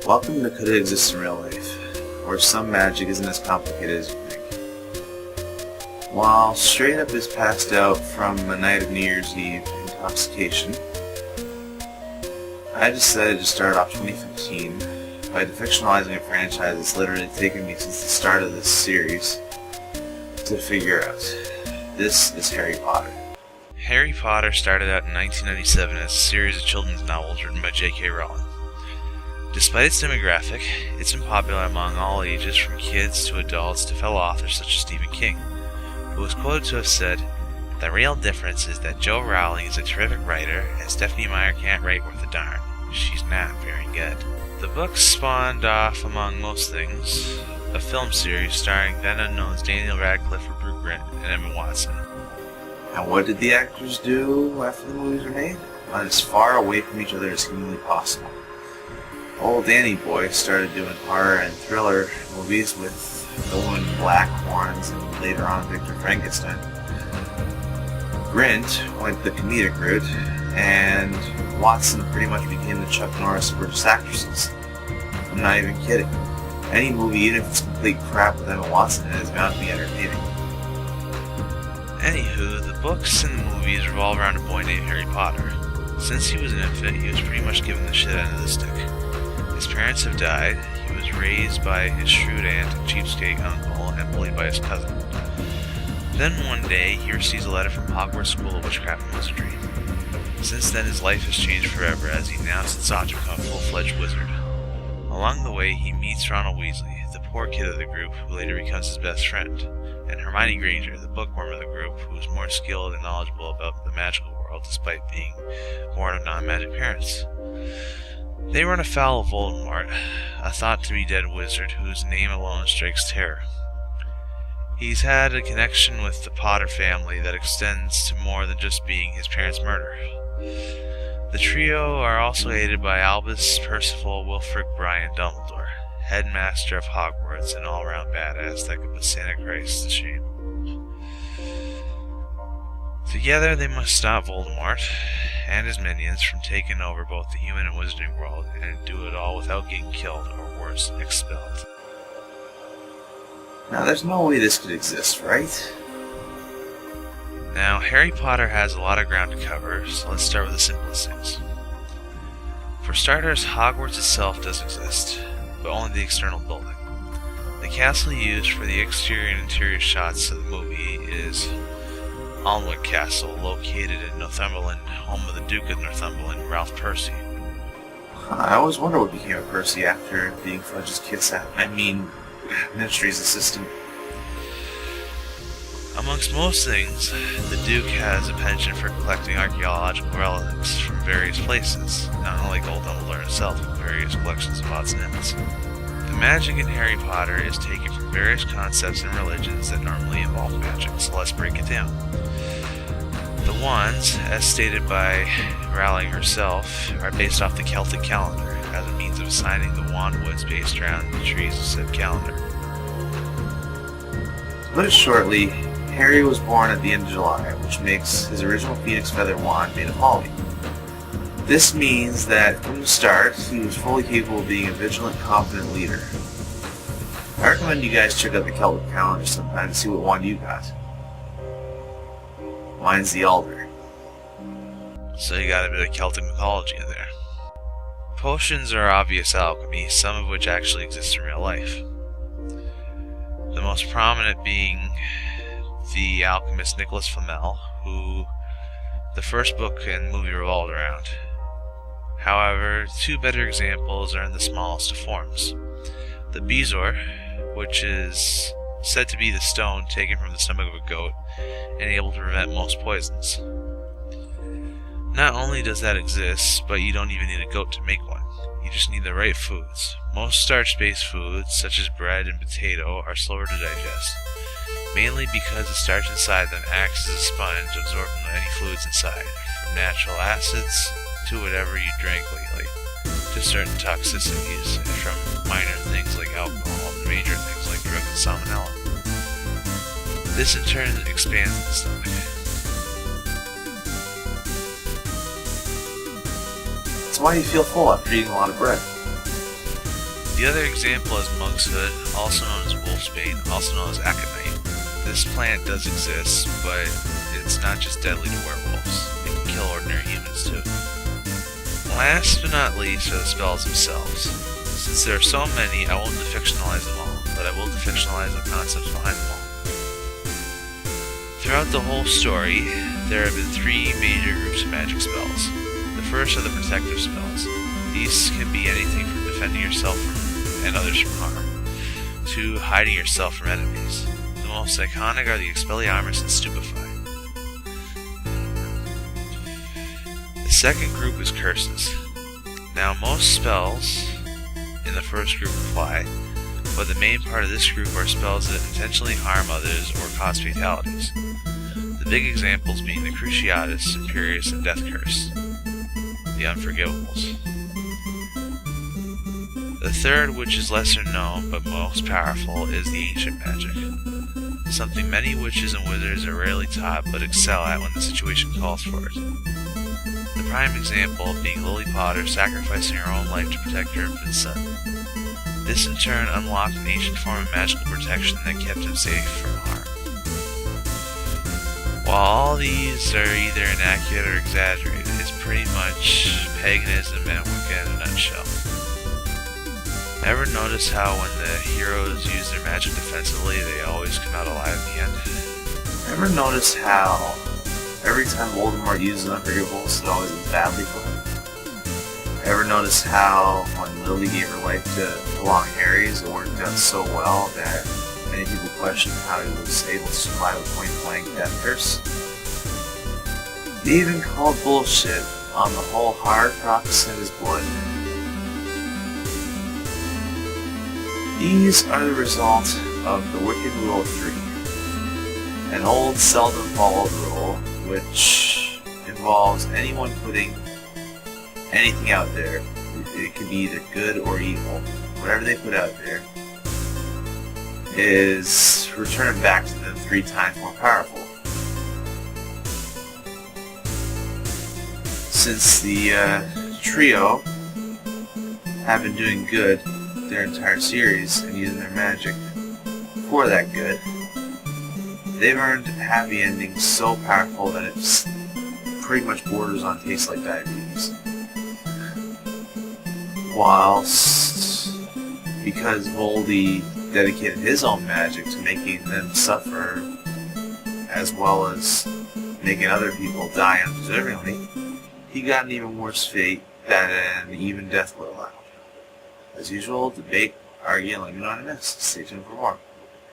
Welcome to Could It Exist in Real Life, where some magic isn't as complicated as you think. While Straight Up is passed out from a night of New Year's Eve intoxication, I decided to start off 2015 by defictionalizing a franchise that's literally taken me since the start of this series to figure out. This is Harry Potter. Harry Potter started out in 1997 as a series of children's novels written by J.K. Rowling. Despite its demographic, it's been popular among all ages, from kids to adults to fellow authors such as Stephen King, who was quoted to have said, "The real difference is that Jo Rowling is a terrific writer and Stephenie Meyer can't write worth a darn. She's not very good." The book spawned off, among most things, a film series starring then unknowns Daniel Radcliffe, Rupert Grint, and Emma Watson. And what did the actors do after the movies were made? Went as far away from each other as humanly possible. Old Danny Boy started doing horror and thriller movies with The Woman in Black, Horns, and later on Victor Frankenstein. Grint went the comedic route, and Watson pretty much became the Chuck Norris of British actresses. I'm not even kidding. Any movie, even if it's complete crap with Emma Watson in it, is bound to be entertaining. Anywho, the books and the movies revolve around a boy named Harry Potter. Since he was an infant, he was pretty much given the shit end of the stick. His parents have died, he was raised by his shrewd aunt and cheapskate uncle, and bullied by his cousin. Then one day, he receives a letter from Hogwarts School of Witchcraft and Wizardry. Since then, his life has changed forever, as he now sets out to become a full-fledged wizard. Along the way, he meets Ronald Weasley, the poor kid of the group, who later becomes his best friend, and Hermione Granger, the bookworm of the group, who is more skilled and knowledgeable about the magical world despite being born of non-magic parents. They run afoul of Voldemort, a thought-to-be-dead wizard whose name alone strikes terror. He's had a connection with the Potter family that extends to more than just being his parents' murderer. The trio are also aided by Albus, Percival, Wulfric, Brian, Dumbledore, headmaster of Hogwarts, an all-round badass that could put Santa Christ to shame. Together, they must stop Voldemort and his minions from taking over both the human and wizarding world, and do it all without getting killed, or worse, expelled. Now, there's no way this could exist, right? Now, Harry Potter has a lot of ground to cover, so let's start with the simplest things. For starters, Hogwarts itself does exist, but only the external building. The castle used for the exterior and interior shots of the movie is Alnwick Castle, located in Northumberland, home of the Duke of Northumberland, Ralph Percy. I always wonder what became of Percy after being Fudge's Ministry's assistant. Amongst most things, the Duke has a penchant for collecting archaeological relics from various places, not unlike old Dumbledore himself with various collections of odds and ends. The magic in Harry Potter is taken from various concepts and religions that normally involve magic, so let's break it down. The wands, as stated by Rowling herself, are based off the Celtic calendar, as a means of assigning the wand woods based around the trees of said calendar. To put it shortly, Harry was born at the end of July, which makes his original Phoenix Feather wand made of holly. This means that from the start, he was fully capable of being a vigilant, confident leader. I recommend you guys check out the Celtic calendar sometime to see what wand you got. Mine's the Alder. So you got a bit of Celtic mythology in there. Potions are obvious alchemy, some of which actually exist in real life. The most prominent being the alchemist Nicholas Flamel, who the first book and movie revolved around. However, two better examples are in the smallest of forms. The Bezoar, which is said to be the stone taken from the stomach of a goat and able to prevent most poisons. Not only does that exist, but you don't even need a goat to make one. You just need the right foods. Most starch-based foods, such as bread and potato, are slower to digest, mainly because the starch inside them acts as a sponge, absorbing any fluids inside, from natural acids to whatever you drank lately, to certain toxicities, from minor things like alcohol to major things like drug and salmonella. This in turn expands the stomach. That's why you feel full after eating a lot of bread. The other example is monk's hood, also known as wolfsbane, also known as aconite. This plant does exist, but it's not just deadly to werewolves. It can kill ordinary humans too. Last but not least are the spells themselves. Since there are so many, I won't defictionalize them all, but I will defictionalize the concepts behind them all. Throughout the whole story, there have been three major groups of magic spells. The first are the protective spells. These can be anything from defending yourself and others from harm, to hiding yourself from enemies. The most iconic are the Expelliarmus and Stupefy. The second group is curses. Now most spells in the first group apply, but the main part of this group are spells that intentionally harm others or cause fatalities. The big examples being the Cruciatus, Imperius, and Death Curse, the Unforgivables. The third, which is lesser known but most powerful, is the Ancient Magic, something many witches and wizards are rarely taught but excel at when the situation calls for it. The prime example being Lily Potter sacrificing her own life to protect her infant son. This in turn unlocked an ancient form of magical protection that kept him safe from harm. While all these are either inaccurate or exaggerated, it's pretty much paganism and Wicca in a nutshell. Ever notice how when the heroes use their magic defensively, they always come out alive in the end? Ever notice how every time Voldemort uses Unforgivables, it always ends badly for him? Ever notice how when Lily gave her life to Long Harry's, it worked out so well that many people questioned how he was able to survive a point-blank death curse? They even called bullshit on the whole Horcrux in his blood. These are the result of the Wicked Rule of 3, an old, seldom followed rule which involves anyone putting anything out there. It could be either good or evil. Whatever they put out there is returned back to them 3 times more powerful. Since the trio have been doing good their entire series and using their magic for that good, they've earned happy endings so powerful that it's pretty much borders on taste like diabetes. Whilst, because Voldy dedicated his own magic to making them suffer as well as making other people die undeservingly, he got an even worse fate than an even death would allow. As usual, debate, argue, and let me know what I missed. Stay tuned for more.